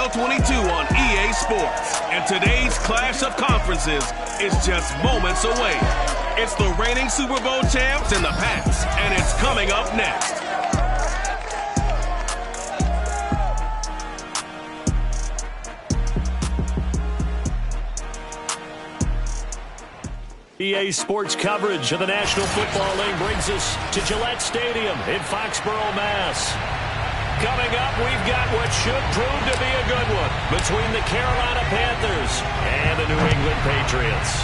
NFL 22 on EA Sports. And today's clash of conferences is just moments away. It's the reigning Super Bowl champs and the Pats, and it's coming up next. EA Sports coverage of the National Football League brings us to Gillette Stadium in Foxborough, Mass. Coming up, we've got what should prove to be a good one between the Carolina Panthers and the New England Patriots.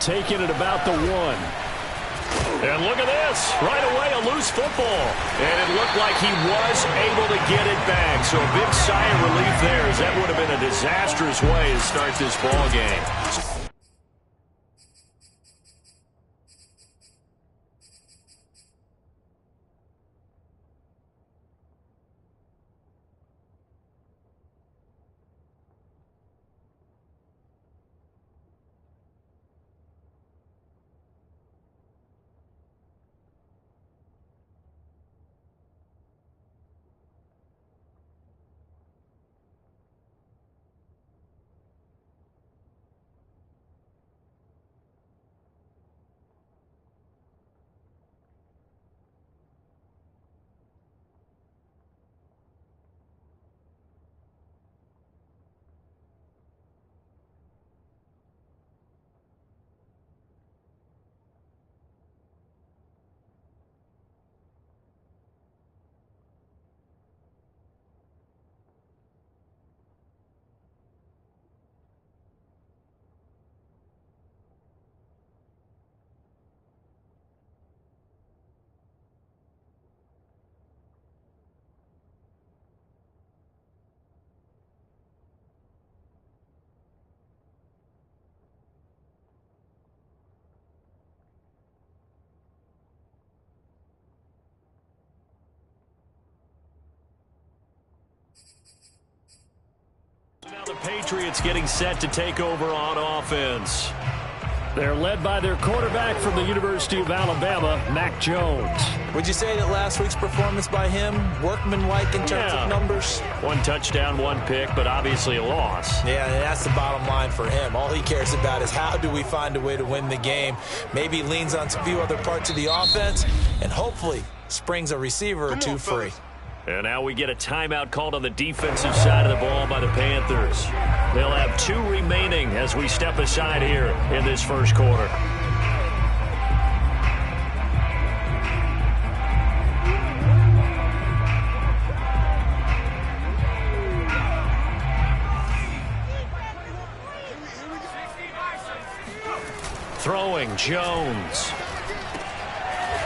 Taking it about the 1. And look at this. Right away, a loose football. And it looked like he was able to get it back. So a big sigh of relief there, as that would have been a disastrous way to start this ball game. Now the Patriots getting set to take over on offense. They're led by their quarterback from the University of Alabama, Mac Jones. Would you say that last week's performance by him, workmanlike in terms of numbers? 1 touchdown, 1 pick, but obviously a loss. Yeah, and that's the bottom line for him. All he cares about is how do we find a way to win the game. Maybe leans on a few other parts of the offense, and hopefully springs a receiver or two free. And now we get a timeout called on the defensive side of the ball by the Panthers. They'll have 2 remaining as we step aside here in this first quarter. Throwing, Jones.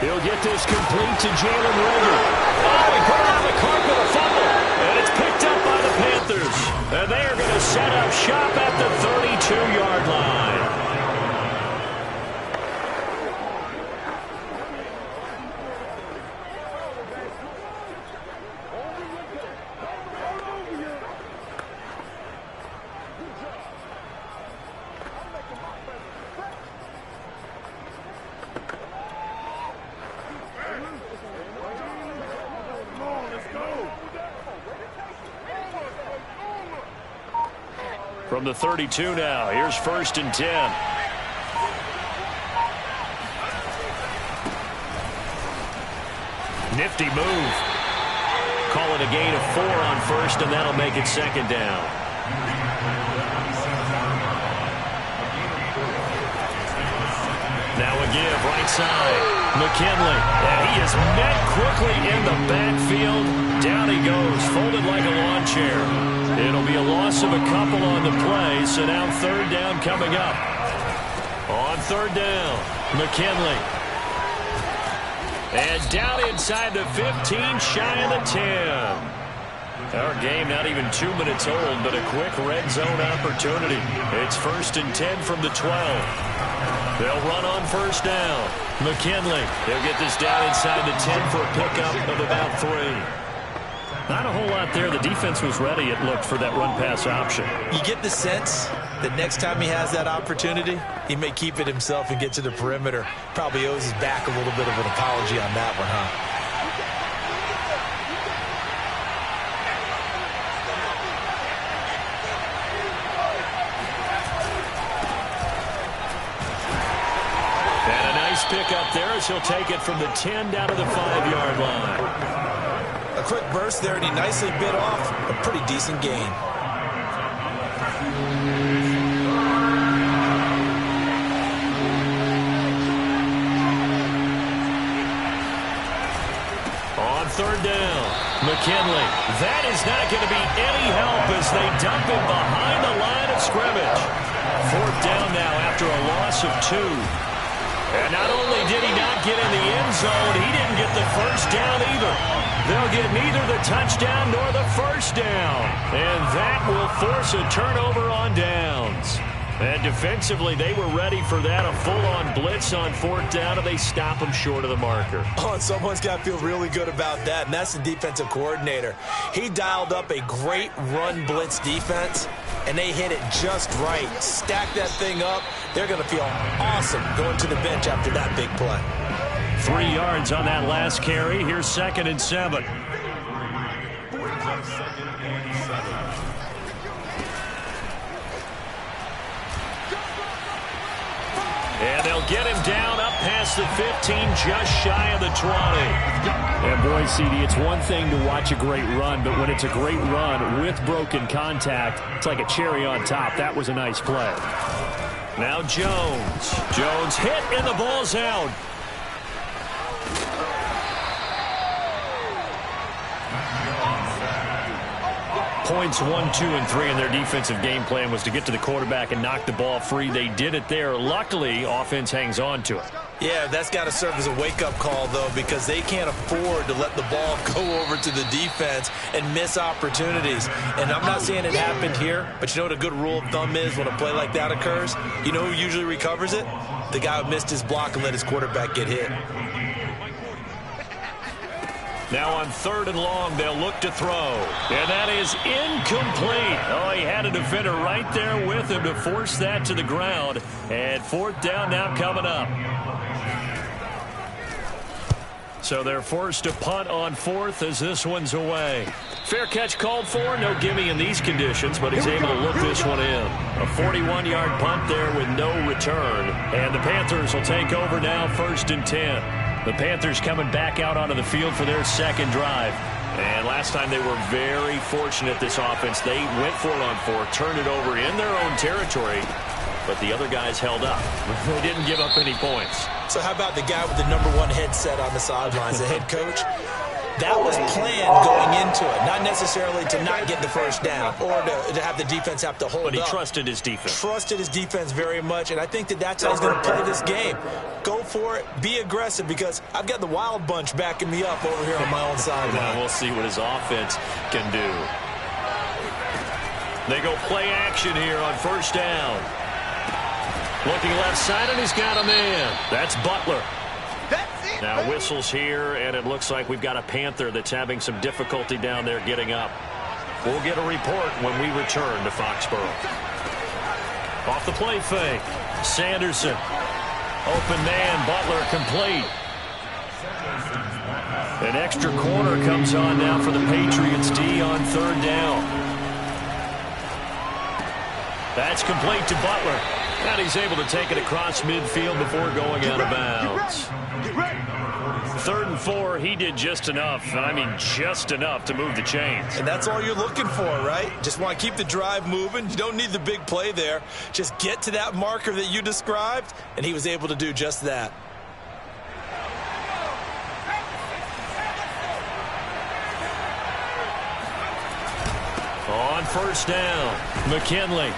He'll get this complete to Jalen Reagor. Oh, he put it on the carpet, a fumble. And it's picked up by the Panthers. And they are going to set up shop at the 32-yard line. From the 32 now, here's 1st and 10. Nifty move. Call it a gain of 4 on 1st, and that'll make it 2nd down. Now a give, right side. McKinley, and he is met quickly in the backfield. Down he goes, folded like a lawn chair. It'll be a loss of a couple on the play, so now 3rd down coming up. On 3rd down, McKinley. And down inside the 15, shy of the 10. Our game not even 2 minutes old, but a quick red zone opportunity. It's 1st and 10 from the 12. They'll run on 1st down. McKinley, they'll get this down inside the 10 for a pickup of about 3. Not a whole lot there. The defense was ready, it looked, for that run-pass option. You get the sense that next time he has that opportunity, he may keep it himself and get to the perimeter. Probably owes his back a little bit of an apology on that one, huh? pickup there as he'll take it from the 10 down to the 5-yard line. A quick burst there, and he nicely bit off a pretty decent gain. On third down, McKinley. That is not going to be any help as they dump him behind the line of scrimmage. Fourth down now after a loss of 2. And not only did he not get in the end zone, he didn't get the first down either. They'll get neither the touchdown nor the first down. And that will force a turnover on downs. And defensively, they were ready for that, a full-on blitz on fourth down, and they stop him short of the marker. Oh, and someone's got to feel really good about that, and that's the defensive coordinator. He dialed up a great run blitz defense, and they hit it just right. Stack that thing up. They're going to feel awesome going to the bench after that big play. 3 yards on that last carry. Here's 2nd and 7. And they'll get him down up past the 15, just shy of the 20. And boy, CD, it's one thing to watch a great run, but when it's a great run with broken contact, it's like a cherry on top. That was a nice play. Now Jones. Jones hit, and the ball's out. Points 1, 2, and 3 in their defensive game plan was to get to the quarterback and knock the ball free. They did it there. Luckily, offense hangs on to it. Yeah, that's got to serve as a wake-up call, though, because they can't afford to let the ball go over to the defense and miss opportunities. And I'm not saying it happened here, but you know what a good rule of thumb is when a play like that occurs? You know who usually recovers it? The guy who missed his block and let his quarterback get hit. Now on 3rd and long, they'll look to throw. And that is incomplete. Oh, he had a defender right there with him to force that to the ground. And 4th down now coming up. So they're forced to punt on 4th as this one's away. Fair catch called for. No gimme in these conditions, but he's able to look this one in. A 41-yard punt there with no return. And the Panthers will take over now 1st and 10. The Panthers coming back out onto the field for their second drive. And last time they were very fortunate, this offense. They went for it on 4, turned it over in their own territory, but the other guys held up. They didn't give up any points. So how about the guy with the #1 headset on the sidelines, the head coach? That was planned going into it, not necessarily to not get the first down or to have the defense have to hold up. But he trusted his defense. Trusted his defense very much, and I think that's how he's going to play this game. Go for it, be aggressive, because I've got the wild bunch backing me up over here on my own sideline. Now we'll see what his offense can do. They go play action here on 1st down. Looking left side, and he's got a man. That's Butler. Now whistles here, and it looks like we've got a Panther that's having some difficulty down there getting up. We'll get a report when we return to Foxborough. Off the play fake. Sanderson. Open man. Butler complete. An extra corner comes on now for the Patriots D on 3rd down. That's complete to Butler. And he's able to take it across midfield before going out of bounds. 3rd and 4, he did just enough. I mean, just enough to move the chains. And that's all you're looking for, right? Just want to keep the drive moving. You don't need the big play there. Just get to that marker that you described, and he was able to do just that. On 1st down, McKinley.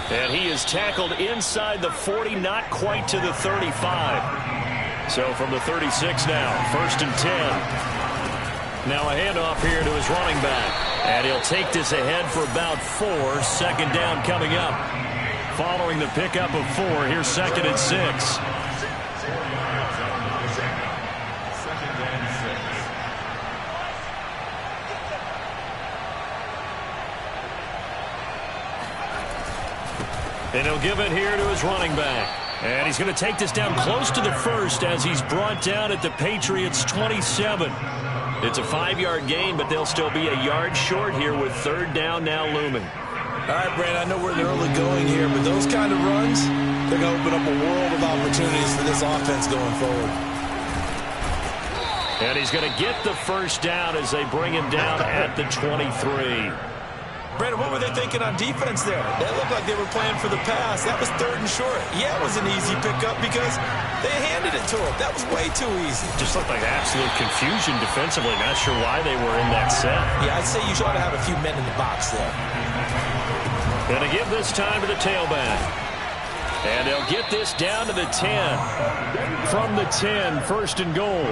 And he is tackled inside the 40, not quite to the 35. So from the 36 now, 1st and 10. Now a handoff here to his running back. And he'll take this ahead for about 4. 2nd down coming up. Following the pickup of 4, here's 2nd and 6. And he'll give it here to his running back. And he's going to take this down close to the 1st as he's brought down at the Patriots' 27. It's a 5-yard gain, but they'll still be a yard short here with 3rd down now looming. All right, Brandon, I know we're in the early going here, but those kind of runs, They're going to open up a world of opportunities for this offense going forward. And he's going to get the first down as they bring him down at the 23. Brandon, what were they thinking on defense there? That looked like they were playing for the pass. That was 3rd and short. Yeah, it was an easy pickup because they handed it to him. That was way too easy. Just looked like absolute confusion defensively. Not sure why they were in that set. Yeah, I'd say you ought to have a few men in the box there. Going to give this time to the tailback. And they'll get this down to the 10. From the 10, 1st and goal.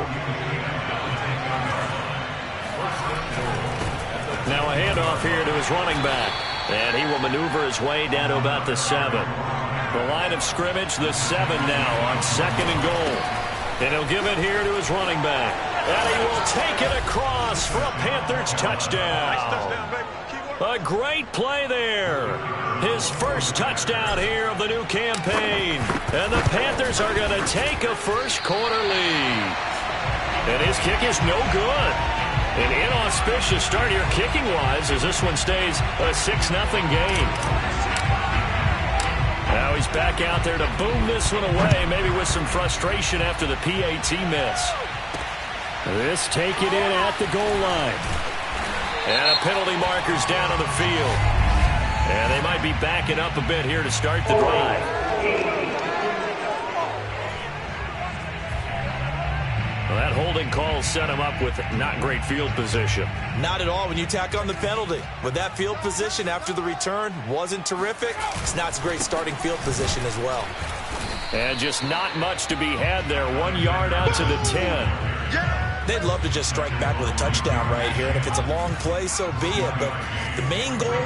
Now a handoff here to his running back. And he will maneuver his way down to about the 7. The line of scrimmage, the 7 now on 2nd and goal. And he'll give it here to his running back. And he will take it across for a Panthers touchdown. A great play there. His first touchdown here of the new campaign. And the Panthers are going to take a first-quarter lead. And his kick is no good. An inauspicious start here kicking-wise as this one stays a 6-0 game. Now he's back out there to boom this one away, maybe with some frustration after the PAT miss. This taken in at the goal line. And a penalty marker's down on the field. And they might be backing up a bit here to start the drive. Well, that holding call set him up with not great field position. Not at all when you tack on the penalty. With that field position after the return wasn't terrific. It's not a great starting field position as well. And just not much to be had there. 1 yard out to the 10. They'd love to just strike back with a touchdown right here. And if it's a long play, so be it. But the main goal,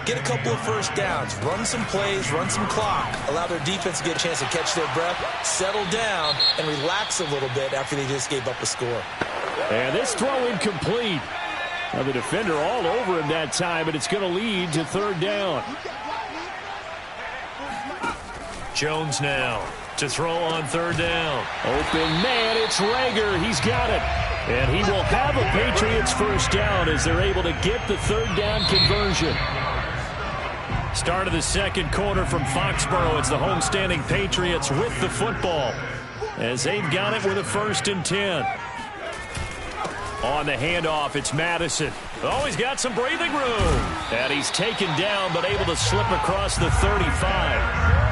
get a couple of first downs, run some plays, run some clock, allow their defense to get a chance to catch their breath, settle down, and relax a little bit after they just gave up a score. And this throw incomplete. Now the defender all over him that time, but it's going to lead to 3rd down. Jones now to throw on 3rd down. Open man, it's Rager. He's got it. And he will have a Patriots first down as they're able to get the 3rd down conversion. Start of the 2nd quarter from Foxborough. It's the homestanding Patriots with the football as they've got it with a 1st and 10. On the handoff, it's Madison. Oh, he's got some breathing room. And he's taken down but able to slip across the 35.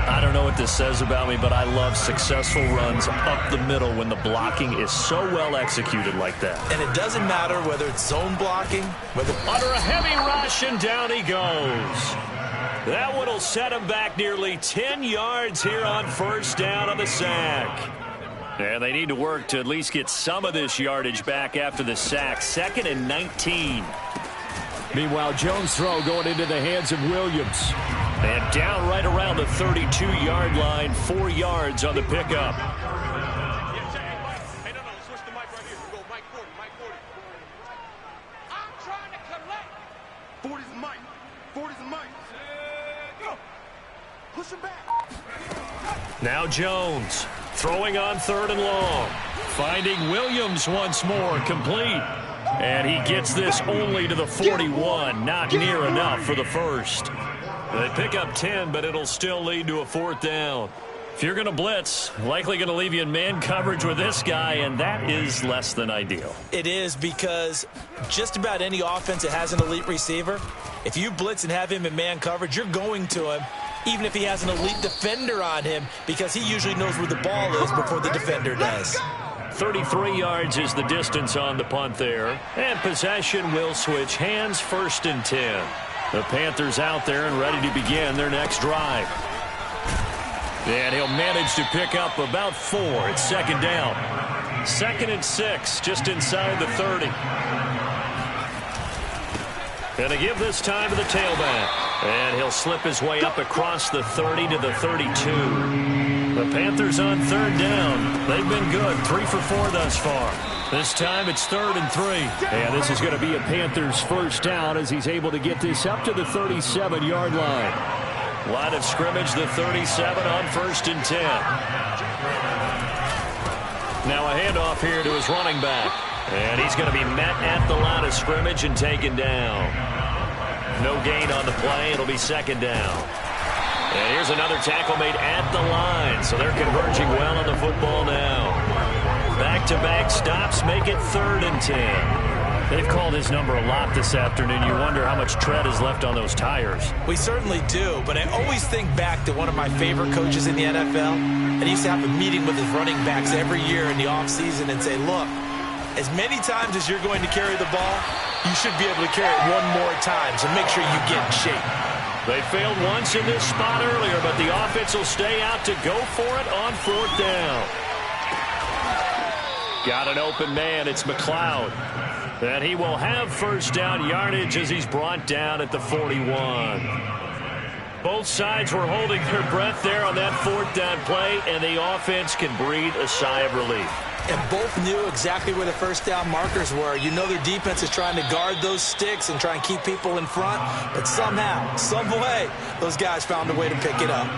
I don't know what this says about me, but I love successful runs up the middle when the blocking is so well executed like that. And it doesn't matter whether it's zone blocking, whether under a heavy rush, and down he goes. That one will set him back nearly 10 yards here on 1st down on the sack. And they need to work to at least get some of this yardage back after the sack. 2nd and 19. Meanwhile, Jones' throw going into the hands of Williams. And down right around the 32-yard line, 4 yards on the pickup. Hey, no, switch the mic right here. We go Mike 40, Mike 40. I'm trying to collect. 40's the mic. 40's the mic. Go. Push him back. Now Jones throwing on 3rd and long. Finding Williams once more, complete. And he gets this only to the 41. Not near enough for the first. They pick up 10, but it'll still lead to a 4th down. If you're going to blitz, likely going to leave you in man coverage with this guy, and that is less than ideal. it is, because just about any offense that has an elite receiver, if you blitz and have him in man coverage, you're going to him, even if he has an elite defender on him, because he usually knows where the ball is before the defender does. 33 yards is the distance on the punt there. And possession will switch hands, 1st and 10. The Panthers out there and ready to begin their next drive. And he'll manage to pick up about 4. It's 2nd down. 2nd and 6, just inside the 30. Going to give this time to the tailback. And he'll slip his way up across the 30 to the 32. The Panthers on 3rd down. They've been good, 3 for 4 thus far. This time it's 3rd and 3. And this is going to be a Panthers first down as he's able to get this up to the 37-yard line. Line of scrimmage, the 37 on 1st and 10. Now a handoff here to his running back. And he's going to be met at the line of scrimmage and taken down. No gain on the play. It'll be 2nd down. And here's another tackle made at the line, so they're converging well on the football now. Back-to-back stops make it 3rd and 10. They've called his number a lot this afternoon. You wonder how much tread is left on those tires. We certainly do, but I always think back to one of my favorite coaches in the NFL, and he used to have a meeting with his running backs every year in the offseason and say, look, as many times as you're going to carry the ball, you should be able to carry it one more time, so make sure you get in shape. They failed once in this spot earlier, but the offense will stay out to go for it on 4th down. Got an open man. It's McLeod. And he will have 1st down yardage as he's brought down at the 41. Both sides were holding their breath there on that 4th down play, and the offense can breathe a sigh of relief. And both knew exactly where the 1st down markers were. You know their defense is trying to guard those sticks and try and keep people in front, but somehow, some way, those guys found a way to pick it up.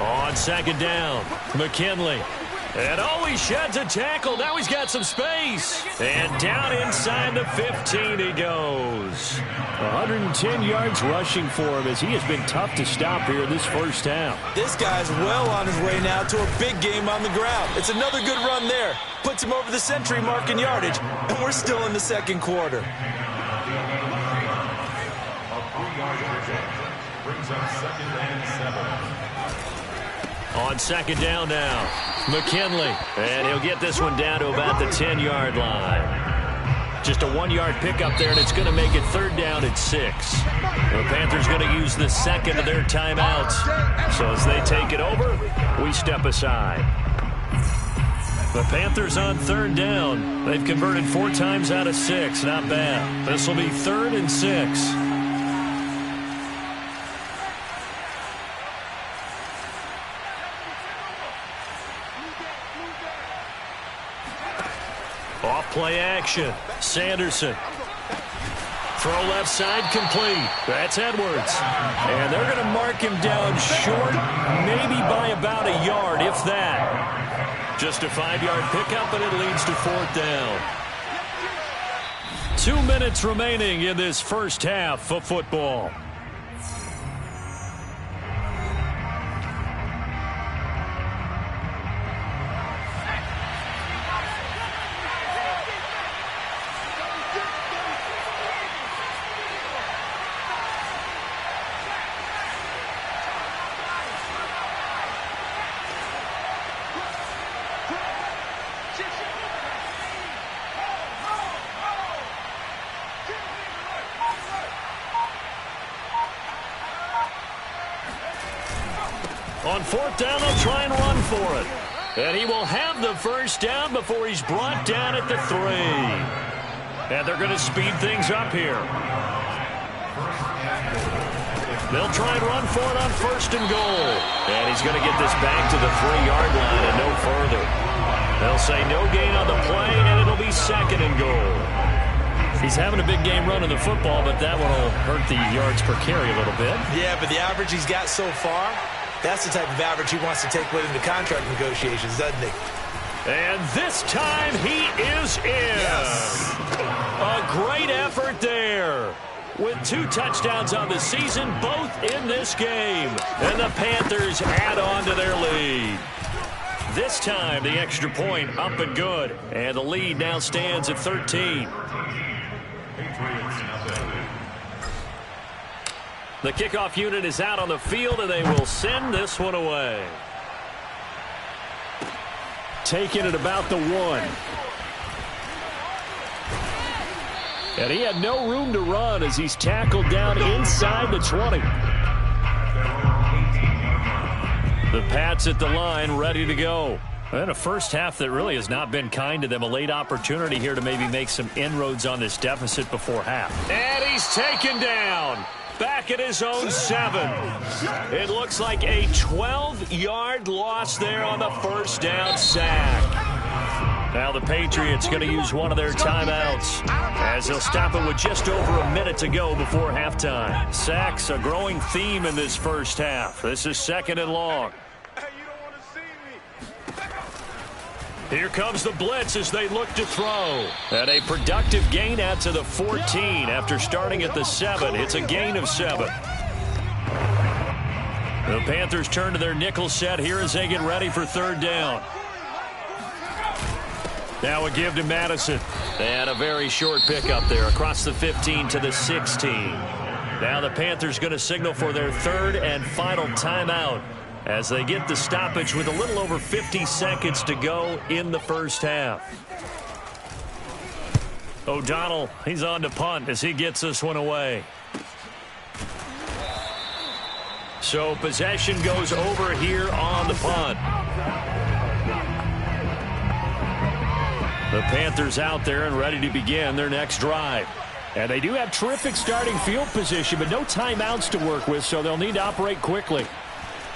On 2nd down, McKinley. And he sheds a tackle. Now he's got some space. And down inside the 15 he goes. 110 yards rushing for him as he has been tough to stop here this first half. This guy's well on his way now to a big game on the ground. It's another good run there. Puts him over the century mark in yardage, and we're still in the 2nd quarter. On 2nd down now, McKinley. And he'll get this one down to about the 10-yard line. Just a 1-yard pickup there, and it's going to make it 3rd down at 6. The Panthers going to use the 2nd of their timeouts. So as they take it over, we step aside. The Panthers on 3rd down. They've converted 4 times out of 6. Not bad. This will be 3rd and 6. Off-play action. Sanderson. Throw left side complete. That's Edwards. And they're going to mark him down short, maybe by about a yard, if that. Just a 5-yard pickup, and it leads to 4th down. 2 minutes remaining in this first half of football. On 4th down, they'll try and run for it. And he will have the 1st down before he's brought down at the 3. And they're going to speed things up here. They'll try and run for it on 1st and goal. And he's going to get this back to the 3-yard line and no further. They'll say no gain on the play, and it'll be 2nd and goal. He's having a big game running the football, but that one will hurt the yards per carry a little bit. Yeah, but the average he's got so far, that's the type of average he wants to take with him to contract negotiations, doesn't he? And this time he is in. Yes. A great effort there. With 2 touchdowns on the season, both in this game. And the Panthers add on to their lead. This time, the extra point up and good. And the lead now stands at 13. The kickoff unit is out on the field, and they will send this one away. Taking it about the 1. And he had no room to run as he's tackled down inside the 20. The Pats at the line, ready to go. And a first half that really has not been kind to them. A late opportunity here to maybe make some inroads on this deficit before half. And he's taken down. Back at his own 7. It looks like a 12-yard loss there on the 1st down sack. Now the Patriots going to use one of their timeouts as they'll stop it with just over a minute to go before halftime. Sacks, a growing theme in this first half. This is 2nd and long. Here comes the blitz as they look to throw. And a productive gain out to the 14 after starting at the 7. It's a gain of 7. The Panthers turn to their nickel set here as they get ready for third down. Now a give to Madison. And a very short pickup there across the 15 to the 16. Now the Panthers going to signal for their third and final timeout as they get the stoppage with a little over 50 seconds to go in the first half. O'Donnell, he's on to punt as he gets this one away. So possession goes over here on the punt. The Panthers out there and ready to begin their next drive. And they do have terrific starting field position, but no timeouts to work with, so they'll need to operate quickly.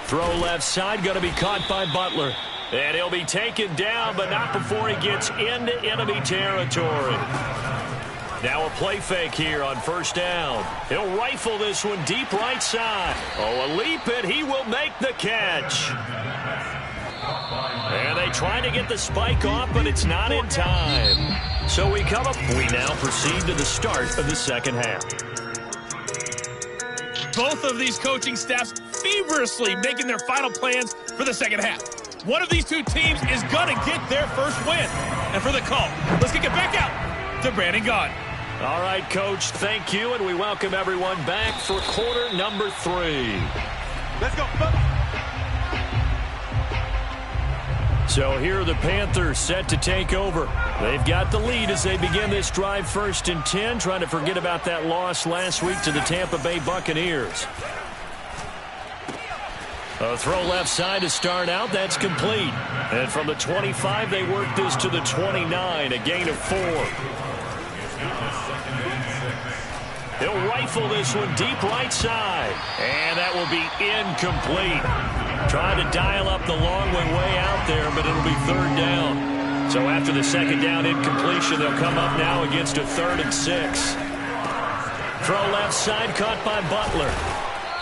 Throw left side, going to be caught by Butler. And he'll be taken down, but not before he gets into enemy territory. Now a play fake here on first down. He'll rifle this one deep right side. Oh, a leap, and he will make the catch. And they try to get the spike off, but it's not in time. So we now proceed to the start of the second half. Both of these coaching staffs feverishly making their final plans for the second half. One of these two teams is going to get their first win. And for the call, let's kick it back out to Brandon Gaudin. All right, Coach, thank you, and we welcome everyone back for quarter number 3. Let's go, Bubba. So here are the Panthers set to take over. They've got the lead as they begin this drive 1st and 10, trying to forget about that loss last week to the Tampa Bay Buccaneers. A throw left side to start out. That's complete. And from the 25, they work this to the 29, a gain of 4. He'll rifle this one deep right side. And that will be incomplete. Trying to dial up the long way out there, but it'll be third down. So after the second down incompletion, they'll come up now against a 3rd and 6. Throw left side, caught by Butler.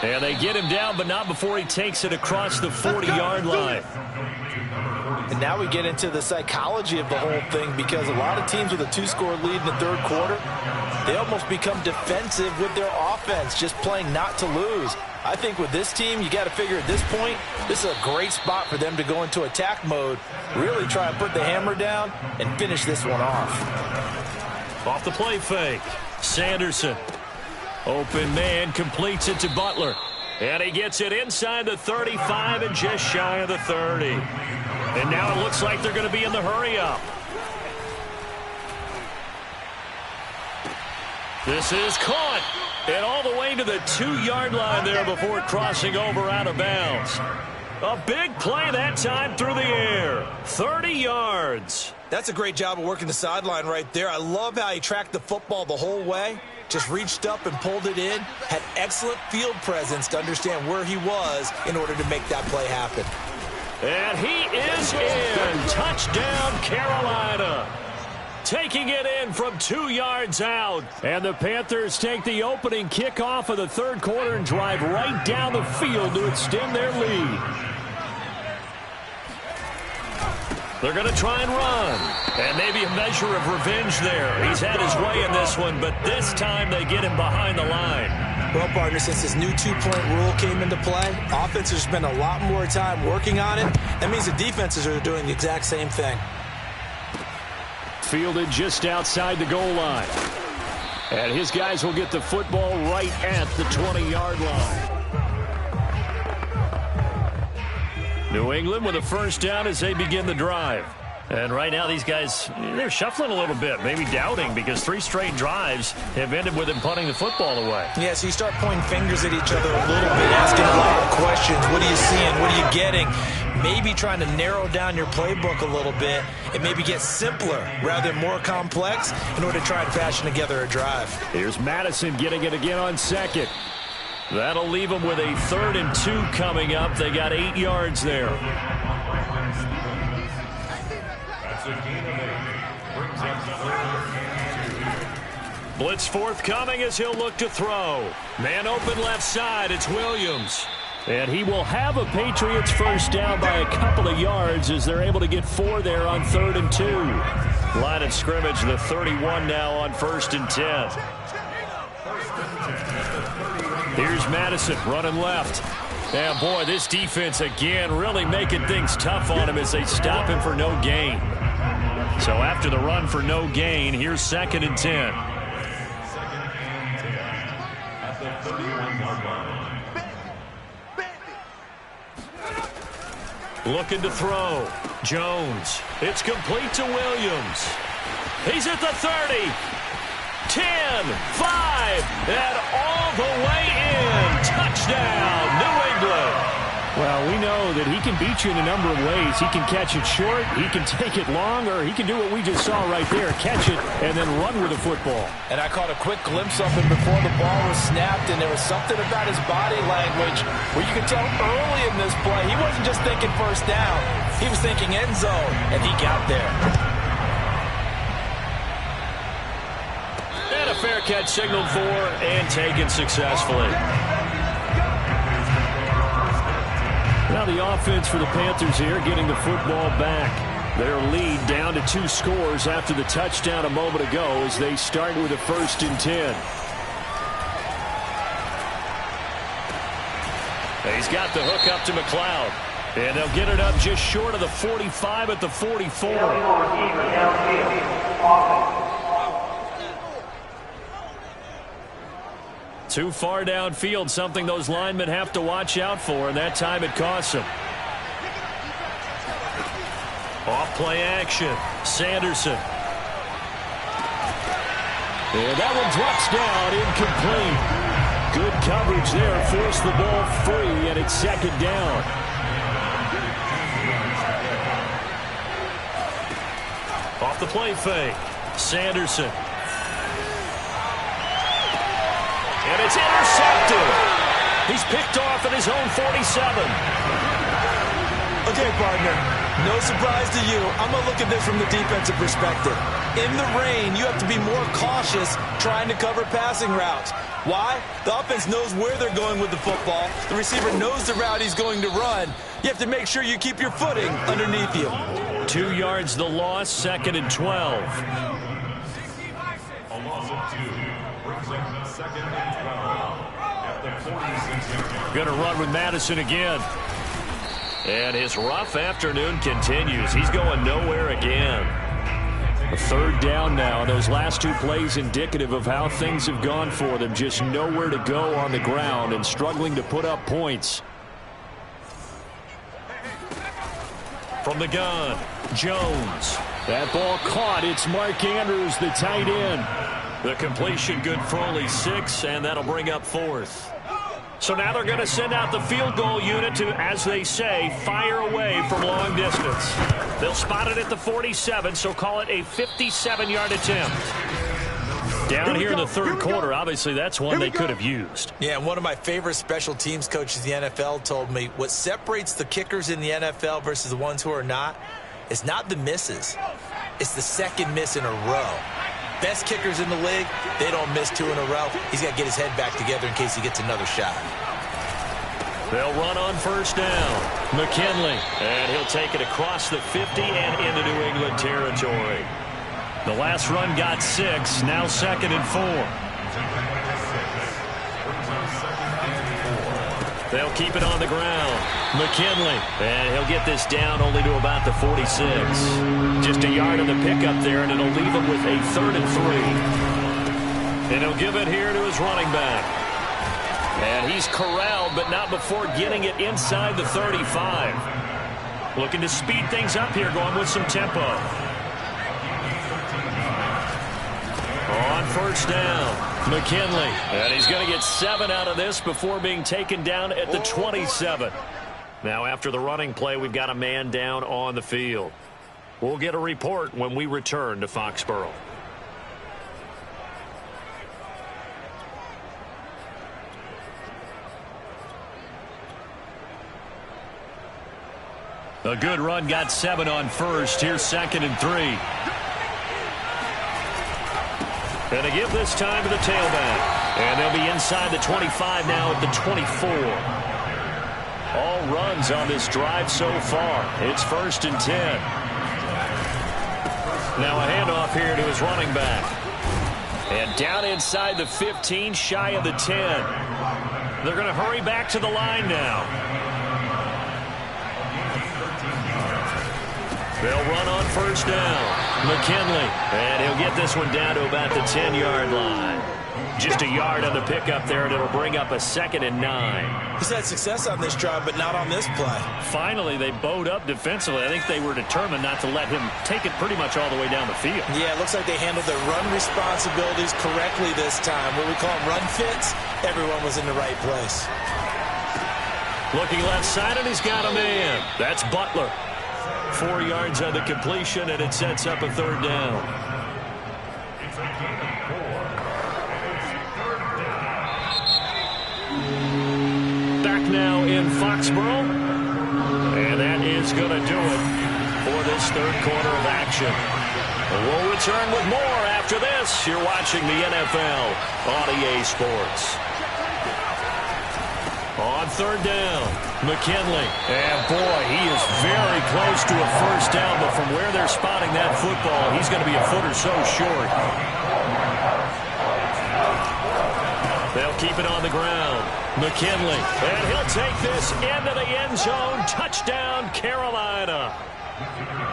And they get him down, but not before he takes it across the 40-yard line. And now we get into the psychology of the whole thing, because a lot of teams with a 2-score lead in the third quarter, they almost become defensive with their offense, just playing not to lose. I think with this team, you got to figure at this point, this is a great spot for them to go into attack mode, really try and put the hammer down and finish this one off. Off the play fake, Sanderson. Open man completes it to Butler. And he gets it inside the 35 and just shy of the 30. And now it looks like they're going to be in the hurry-up. This is caught. And all the way to the 2-yard line there before crossing over out of bounds. A big play that time through the air. 30 yards. That's a great job of working the sideline right there. I love how he tracked the football the whole way. Just reached up and pulled it in. Had excellent field presence to understand where he was in order to make that play happen. And he is in. Touchdown, Carolina. Taking it in from 2 yards out. And the Panthers take the opening kickoff of the third quarter and drive right down the field to extend their lead. They're going to try and run. And maybe a measure of revenge there. He's had his way in this one, but this time they get him behind the line. Well, partner, since this new 2-point rule came into play, offenses spend a lot more time working on it. That means the defenses are doing the exact same thing. Fielded just outside the goal line. And his guys will get the football right at the 20-yard line. New England with a first down as they begin the drive. And right now these guys, they're shuffling a little bit, maybe doubting, because 3 straight drives have ended with them punting the football away. Yeah, so you start pointing fingers at each other a little bit, asking a lot of questions. What are you seeing? What are you getting? Maybe trying to narrow down your playbook a little bit and maybe get simpler rather than more complex in order to try and fashion together a drive. Here's Madison getting it again on second. That'll leave them with a 3rd and 2 coming up. They got 8 yards there. Blitz forthcoming as he'll look to throw. Man open left side. It's Williams. And he will have a Patriots first down by a couple of yards as they're able to get 4 there on 3rd and 2. Line of scrimmage, the 31 now on 1st and 10. Here's Madison running left. And boy, this defense again really making things tough on him as they stop him for no gain. So after the run for no gain, here's 2nd and 10. Looking to throw. Jones. It's complete to Williams. He's at the 30. 10, 5, and all the way in. Touchdown, New England. Well, we know that he can beat you in a number of ways. He can catch it short, he can take it long, or he can do what we just saw right there, catch it and then run with the football. And I caught a quick glimpse of him before the ball was snapped, and there was something about his body language where you could tell early in this play he wasn't just thinking first down. He was thinking end zone, and he got there. And a fair catch signaled for and taken successfully. Now the offense for the Panthers here getting the football back. Their lead down to 2 scores after the touchdown a moment ago as they start with a 1st and 10. He's got the hook up to McLeod. And they'll get it up just short of the 45 at the 44. Too far downfield, something those linemen have to watch out for, and that time it costs them. Off-play action. Sanderson. And that one drops down, incomplete. Good coverage there, forced the ball free, and it's 2nd down. Off the play fake. Sanderson. And it's intercepted. He's picked off at his own 47. Okay, partner, no surprise to you. I'm going to look at this from the defensive perspective. In the rain, you have to be more cautious trying to cover passing routes. Why? The offense knows where they're going with the football. The receiver knows the route he's going to run. You have to make sure you keep your footing underneath you. 2 yards the loss, 2nd and 12. A loss of 2. Brings up 2nd and 12 at the 46. Going to run with Madison again. And his rough afternoon continues. He's going nowhere again. A 3rd down now. Those last 2 plays indicative of how things have gone for them. Just nowhere to go on the ground and struggling to put up points. From the gun, Jones. That ball caught. It's Mark Andrews, the tight end. The completion good for only 6, and that'll bring up 4th. So now they're going to send out the field goal unit to, as they say, fire away from long distance. They'll spot it at the 47, so call it a 57-yard attempt. Down here in the 3rd quarter, obviously that's one they could have used. Yeah, and one of my favorite special teams coaches in the NFL told me what separates the kickers in the NFL versus the ones who are not is not the misses. It's the 2nd miss in a row. Best kickers in the league, they don't miss 2 in a row. He's got to get his head back together in case he gets another shot. They'll run on 1st down. McKinley. And he'll take it across the 50 and into New England territory. The last run got 6. Now 2nd and 4. They'll keep it on the ground. McKinley. And he'll get this down only to about the 46. Just a yard of the pickup there, and it'll leave him with a 3rd and 3. And he'll give it here to his running back. And he's corralled, but not before getting it inside the 35. Looking to speed things up here, going with some tempo. On 1st down, McKinley. And he's going to get 7 out of this before being taken down at the 27. Now after the running play, we've got a man down on the field. We'll get a report when we return to Foxborough. A good run, got 7 on 1st. Here's 2nd and 3. And they give this time to the tailback. And they'll be inside the 25 now at the 24. all runs on this drive so far. It's 1st and 10. Now a handoff here to his running back. And down inside the 15, shy of the 10. They're going to hurry back to the line now. They'll run on 1st down. McKinley. And he'll get this one down to about the 10-yard line. Just a yard on the pickup there, and it'll bring up a 2nd and 9. He's had success on this drive, but not on this play. Finally, they bowed up defensively. I think they were determined not to let him take it pretty much all the way down the field. Yeah, it looks like they handled their run responsibilities correctly this time. What we call them run fits, everyone was in the right place. Looking left side, and he's got a man. That's Butler. 4 yards on the completion, and it sets up a 3rd down. Back now in Foxborough. And that is going to do it for this 3rd quarter of action. We'll return with more after this. You're watching the NFL on EA Sports. On 3rd down, McKinley. And boy, he is very close to a 1st down, but from where they're spotting that football, he's going to be a foot or so short. They'll keep it on the ground. McKinley. And he'll take this into the end zone. Touchdown, Carolina.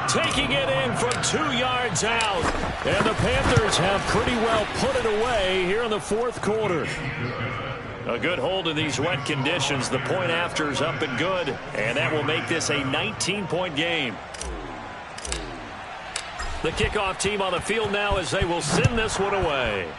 Taking it in from 2 yards out. And the Panthers have pretty well put it away here in the 4th quarter. A good hold in these wet conditions. The point after is up and good. And that will make this a 19-point game. The kickoff team on the field now as they will send this one away.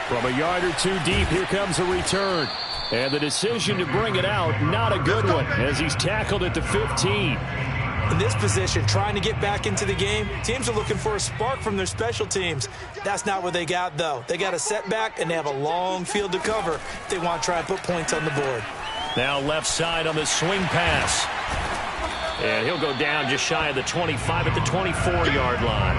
From a yard or 2 deep, here comes a return. And the decision to bring it out, not a good one, as he's tackled at the 15. In this position, trying to get back into the game, teams are looking for a spark from their special teams. That's not what they got, though. They got a setback, and they have a long field to cover if they want to try and put points on the board. Now left side on the swing pass. And he'll go down just shy of the 25 at the 24-yard line.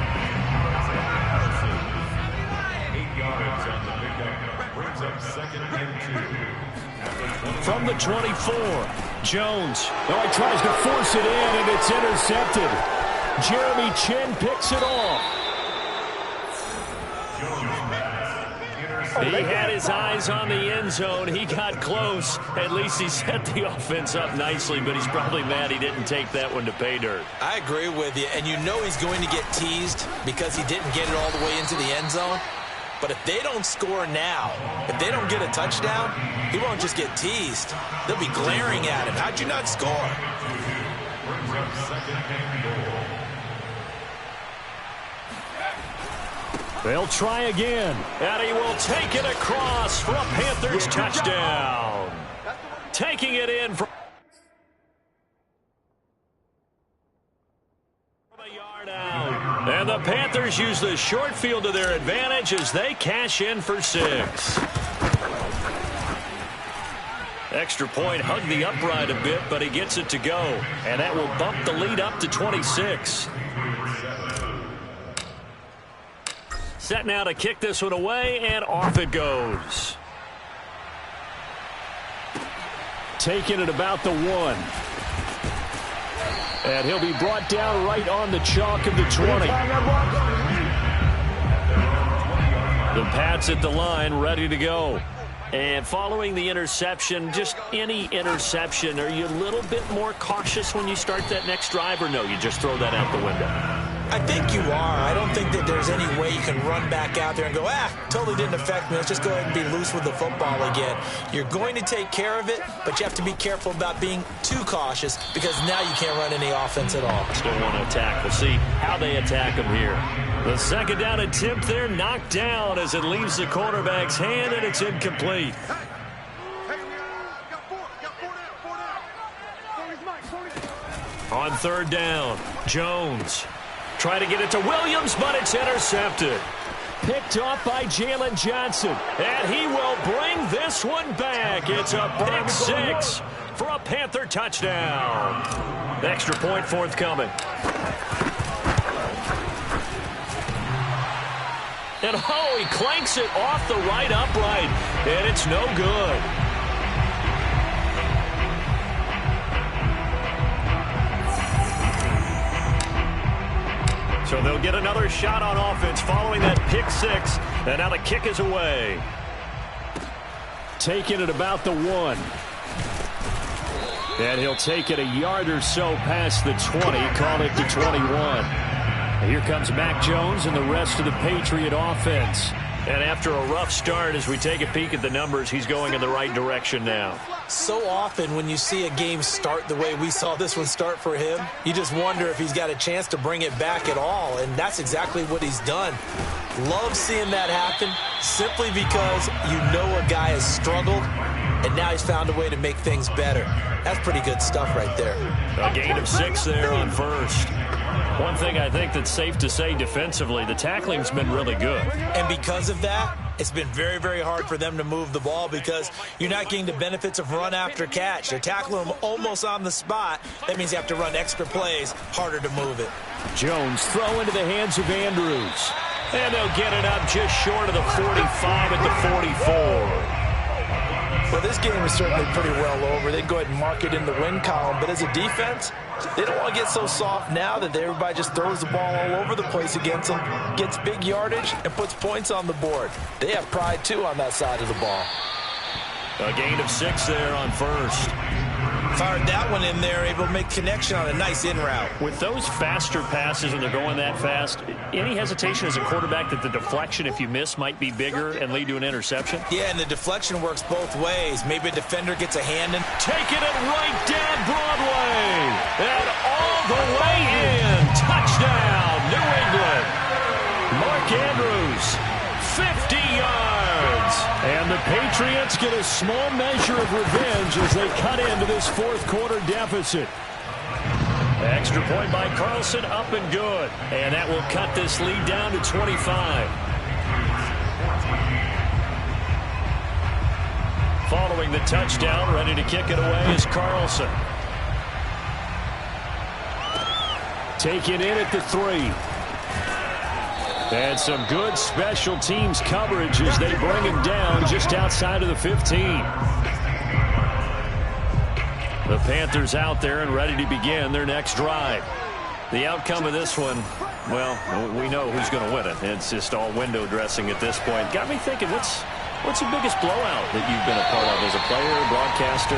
8 yards on the pickup. Brings up 2nd and 2. From the 24, Jones. Oh, he tries to force it in, and it's intercepted. Jeremy Chin picks it off. He had his eyes on the end zone. He got close. At least he set the offense up nicely, but he's probably mad he didn't take that one to pay dirt. I agree with you, and you know he's going to get teased because he didn't get it all the way into the end zone. But if they don't score now, if they don't get a touchdown, he won't just get teased. They'll be glaring at him. How'd you not score? They'll try again. And he will take it across for a Panthers touchdown. Taking it in from a yard out. And the Panthers use the short field to their advantage as they cash in for 6. Extra point hugged the upright a bit, but he gets it to go. And that will bump the lead up to 26. Set now to kick this one away, and off it goes. Taking it about the 1. And he'll be brought down right on the chalk of the 20. The Pats at the line, ready to go. And following the interception, just any interception, are you a little bit more cautious when you start that next drive, or no, you just throw that out the window? I think you are. I don't think that there's any way you can run back out there and go, totally didn't affect me. Let's just go ahead and be loose with the football again. You're going to take care of it, but you have to be careful about being too cautious because now you can't run any offense at all. Still want to attack. We'll see how they attack him here. The 2nd down attempt there knocked down as it leaves the quarterback's hand, and it's incomplete. On 3rd down, Jones. Try to get it to Williams, but it's intercepted. Picked off by Jalen Johnson. And he will bring this one back. It's a pick 6 for a Panther touchdown. Extra point forthcoming. And oh, he clanks it off the right upright. And it's no good. So they'll get another shot on offense following that pick six. And now the kick is away. Taking it about the 1. And he'll take it a yard or so past the 20. Call it the 21. Here comes Mac Jones and the rest of the Patriot offense. And after a rough start, as we take a peek at the numbers, he's going in the right direction now. So often when you see a game start the way we saw this one start for him, you just wonder if he's got a chance to bring it back at all, and that's exactly what he's done. Love seeing that happen simply because you know a guy has struggled, and now he's found a way to make things better. That's pretty good stuff right there. A gain of 6 there on first. One thing I think that's safe to say defensively, the tackling's been really good. And because of that, it's been very, very hard for them to move the ball because you're not getting the benefits of run after catch. They're tackling them almost on the spot. That means you have to run extra plays, harder to move it. Jones throw into the hands of Andrews. And they'll get it up just short of the 45 at the 44. Well, this game is certainly pretty well over. They can go ahead and mark it in the win column. But as a defense, they don't want to get so soft now that everybody just throws the ball all over the place against them, gets big yardage, and puts points on the board. They have pride, too, on that side of the ball. A gain of 6 there on first. Fired that one in there, able to make connection on a nice in route. With those faster passes and they're going that fast, any hesitation as a quarterback that the deflection, if you miss, might be bigger and lead to an interception? Yeah, and the deflection works both ways. Maybe a defender gets a hand in. Taking it right down Broadway. And all the way in. Touchdown, New England. Mark Andrews, 50 yards. And the Patriots get a small measure of revenge as they cut into this fourth quarter deficit. Extra point by Carlson, up and good. And that will cut this lead down to 25. Following the touchdown, ready to kick it away is Carlson. Taken in at the 3. And some good special teams coverage as they bring him down just outside of the 15. The Panthers out there and ready to begin their next drive. The outcome of this one, well, we know who's going to win it. It's just all window dressing at this point. Got me thinking, what's the biggest blowout that you've been a part of as a player, broadcaster?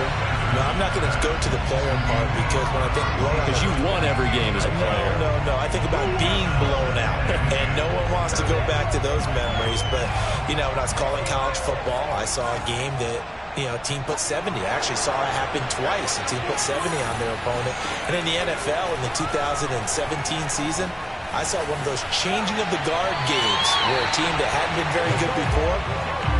No, I'm not going to go to the player part because when I think blowout... Because you won every game as a player. No. I think about being blown out. And no one wants to go back to those memories. But, you know, when I was calling college football, I saw a game that, you know, a team put 70. I actually saw it happen twice. A team put 70 on their opponent. And in the NFL, in the 2017 season, I saw one of those changing of the guard games where a team that hadn't been very good before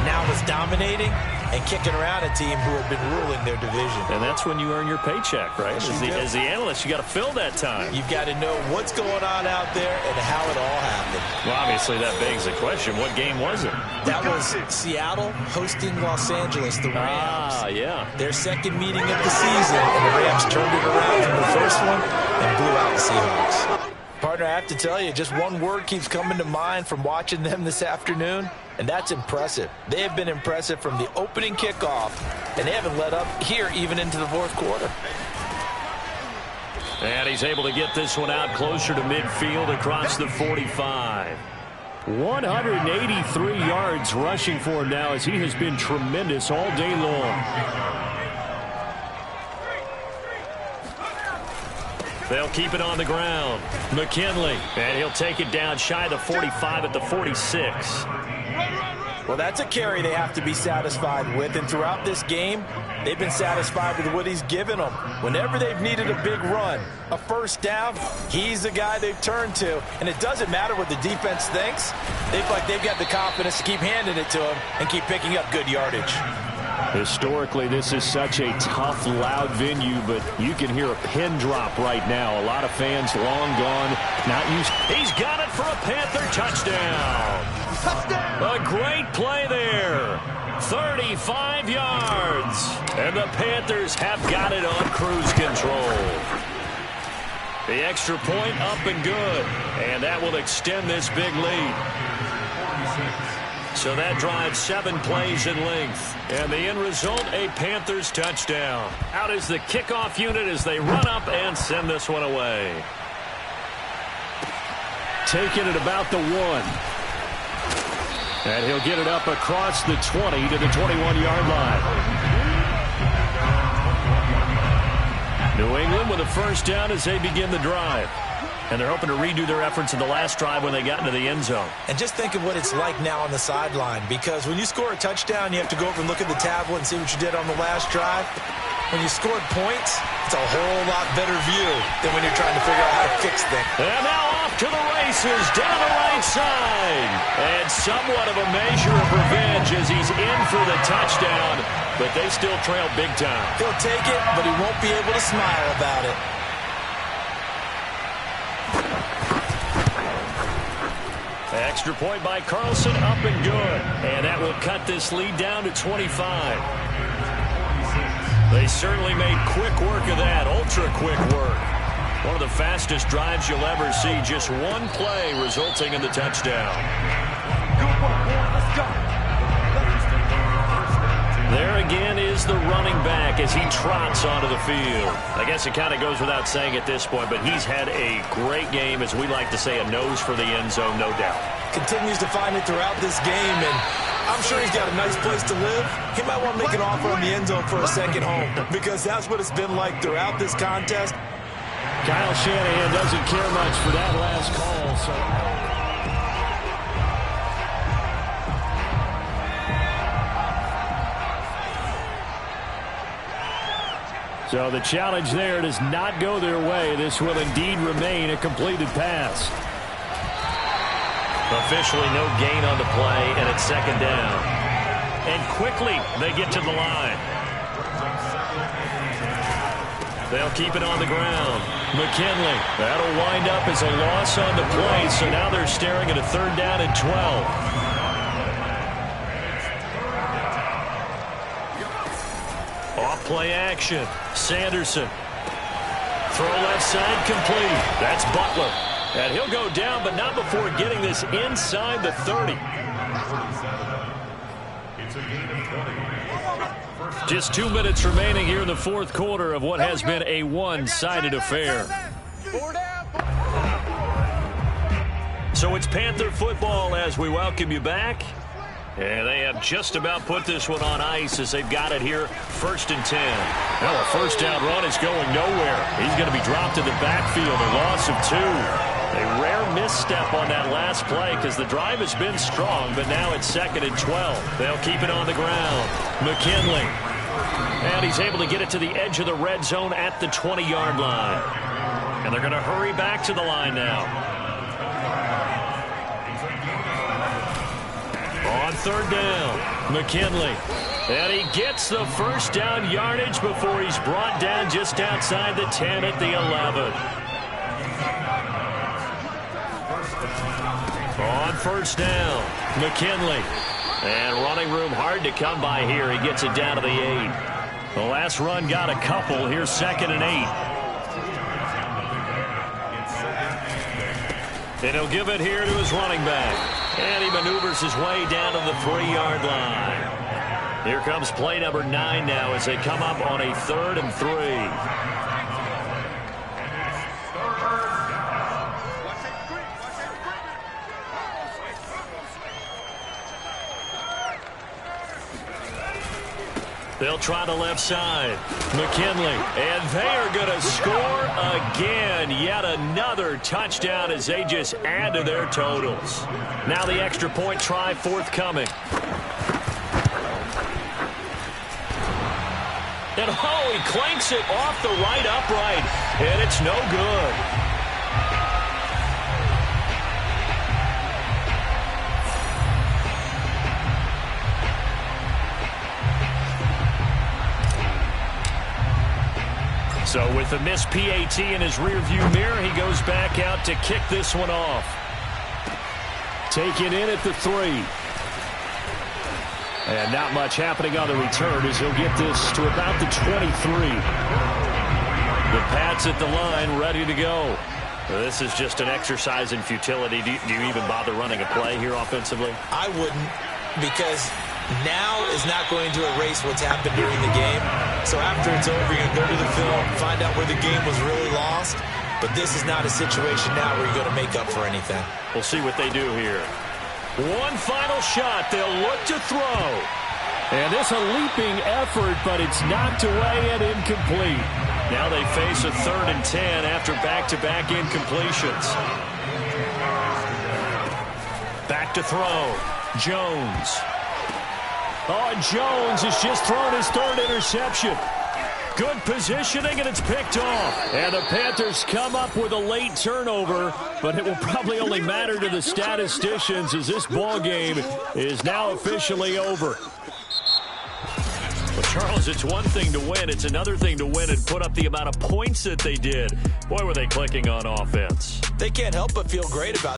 now was dominating and kicking around a team who had been ruling their division. And that's when you earn your paycheck, right? As the analyst, you got to fill that time. You've got to know what's going on out there and how it all happened. Well, obviously that begs the question, what game was it? That was Seattle hosting Los Angeles, the Rams. Ah, yeah. Their second meeting of the season, and the Rams turned it around from the first one and blew out the Seahawks. Partner, I have to tell you, just one word keeps coming to mind from watching them this afternoon, and that's impressive. They have been impressive from the opening kickoff, and they haven't let up here even into the fourth quarter. And he's able to get this one out closer to midfield across the 45. 183 yards rushing for him now as he has been tremendous all day long. They'll keep it on the ground. McKinley, and he'll take it down shy of the 45 at the 46. Well, that's a carry they have to be satisfied with, and throughout this game, they've been satisfied with what he's given them. Whenever they've needed a big run, a first down, he's the guy they've turned to, and it doesn't matter what the defense thinks. They've got the confidence to keep handing it to him and keep picking up good yardage. Historically, this is such a tough, loud venue, but you can hear a pin drop right now. A lot of fans long gone, not used. He's got it for a Panther touchdown. A great play there. 35 yards. And the Panthers have got it on cruise control. The extra point up and good. And that will extend this big lead. So that drives 7 plays in length. And the end result, a Panthers touchdown. Out is the kickoff unit as they run up and send this one away. Taking it about the 1. And he'll get it up across the 20 to the 21-yard line. New England with a first down as they begin the drive. And they're hoping to redo their efforts in the last drive when they got into the end zone. And just think of what it's like now on the sideline, because when you score a touchdown, you have to go over and look at the tablet and see what you did on the last drive. When you scored points, it's a whole lot better view than when you're trying to figure out how to fix things. And now off to the races down the right side. And somewhat of a measure of revenge as he's in for the touchdown, but they still trail big time. He'll take it, but he won't be able to smile about it. Extra point by Carlson, up and good. And that will cut this lead down to 25. They certainly made quick work of that, ultra quick work. One of the fastest drives you'll ever see, just one play resulting in the touchdown. There again is the running back as he trots onto the field. I guess it kind of goes without saying at this point, but he's had a great game, as we like to say, a nose for the end zone, no doubt. Continues to find it throughout this game, and I'm sure he's got a nice place to live. He might want to make an offer on the end zone for a second home, because that's what it's been like throughout this contest. Kyle Shanahan doesn't care much for that last call, So the challenge there does not go their way. This will indeed remain a completed pass. Officially no gain on the play, and it's second down. And quickly they get to the line. They'll keep it on the ground. McKinley, that'll wind up as a loss on the play, so now they're staring at a third down and 12. Off play action. Sanderson. Throw left side complete. That's Butler. And he'll go down, but not before getting this inside the 30. Just 2 minutes remaining here in the fourth quarter of what has been a one-sided affair. So it's Panther football as we welcome you back. And they have just about put this one on ice as they've got it here, 1st and 10. Well, a first down run is going nowhere. He's going to be dropped in the backfield, a loss of 2. A rare misstep on that last play because the drive has been strong, but now it's 2nd and 12. They'll keep it on the ground. McKinley. And he's able to get it to the edge of the red zone at the 20-yard line. And they're going to hurry back to the line now. On third down, McKinley. And he gets the first down yardage before he's brought down just outside the 10 at the 11. On first down, McKinley. And running room hard to come by here. He gets it down to the 8. The last run got a couple. Here's 2nd and 8. And he'll give it here to his running back. And he maneuvers his way down to the 3-yard line. Here comes play number 9 now as they come up on a 3rd and 3. They'll try the left side. McKinley. And they are going to score again. Yet another touchdown as they just add to their totals. Now the extra point try forthcoming. And oh, he clanks it off the right upright. And it's no good. So with the missed PAT in his rearview mirror, he goes back out to kick this one off. Taken in at the 3. And not much happening on the return as he'll get this to about the 23. The Pats at the line, ready to go. This is just an exercise in futility. Do you even bother running a play here offensively? I wouldn't, because now is not going to erase what's happened during the game. So after it's over, you're going to go to the film, find out where the game was really lost. But this is not a situation now where you're going to make up for anything. We'll see what they do here. One final shot. They'll look to throw. And it's a leaping effort, but it's knocked away and incomplete. Now they face a 3rd and 10 after back-to-back incompletions. Back to throw. Jones. Oh, and Jones has just thrown his 3rd interception. Good positioning, and it's picked off. And the Panthers come up with a late turnover, but it will probably only matter to the statisticians as this ball game is now officially over. Well, Charles, it's one thing to win. It's another thing to win and put up the amount of points that they did. Boy, were they clicking on offense. They can't help but feel great about it.